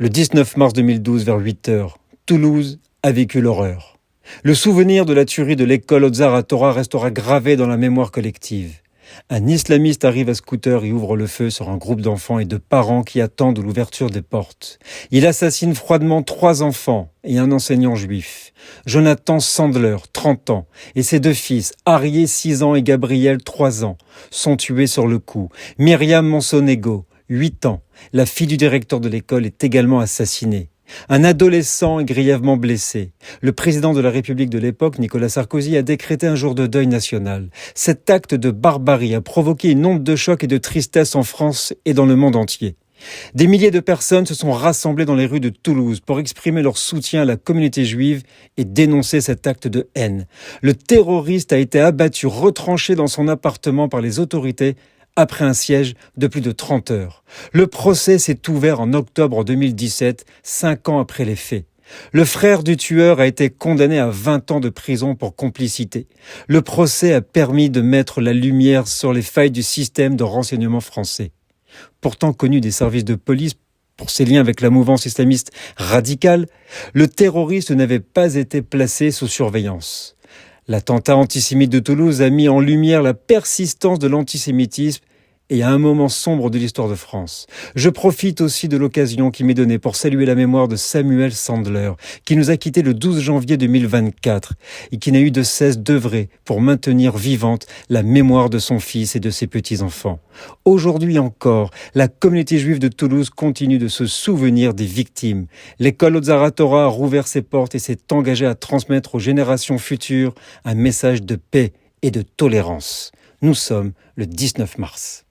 Le 19 mars 2012, vers 8 heures, Toulouse a vécu l'horreur. Le souvenir de la tuerie de l'école Ozar Hatorah restera gravé dans la mémoire collective. Un islamiste arrive à scooter et ouvre le feu sur un groupe d'enfants et de parents qui attendent l'ouverture des portes. Il assassine froidement 3 enfants et un enseignant juif. Jonathan Sandler, 30 ans, et ses 2 fils, Arié, 6 ans, et Gabriel, 3 ans, sont tués sur le coup. Myriam Monsonego, 8 ans, la fille du directeur de l'école, est également assassinée. Un adolescent est grièvement blessé. Le président de la République de l'époque, Nicolas Sarkozy, a décrété un jour de deuil national. Cet acte de barbarie a provoqué une onde de choc et de tristesse en France et dans le monde entier. Des milliers de personnes se sont rassemblées dans les rues de Toulouse pour exprimer leur soutien à la communauté juive et dénoncer cet acte de haine. Le terroriste a été abattu, retranché dans son appartement par les autorités après un siège de plus de 30 heures. Le procès s'est ouvert en octobre 2017, 5 ans après les faits. Le frère du tueur a été condamné à 20 ans de prison pour complicité. Le procès a permis de mettre la lumière sur les failles du système de renseignement français. Pourtant connu des services de police pour ses liens avec la mouvance islamiste radicale, le terroriste n'avait pas été placé sous surveillance. L'attentat antisémite de Toulouse a mis en lumière la persistance de l'antisémitisme et à un moment sombre de l'histoire de France. Je profite aussi de l'occasion qui m'est donnée pour saluer la mémoire de Samuel Sandler, qui nous a quittés le 12 janvier 2024 et qui n'a eu de cesse d'œuvrer pour maintenir vivante la mémoire de son fils et de ses petits-enfants. Aujourd'hui encore, la communauté juive de Toulouse continue de se souvenir des victimes. L'école Ozar Hatorah a rouvert ses portes et s'est engagée à transmettre aux générations futures un message de paix et de tolérance. Nous sommes le 19 mars.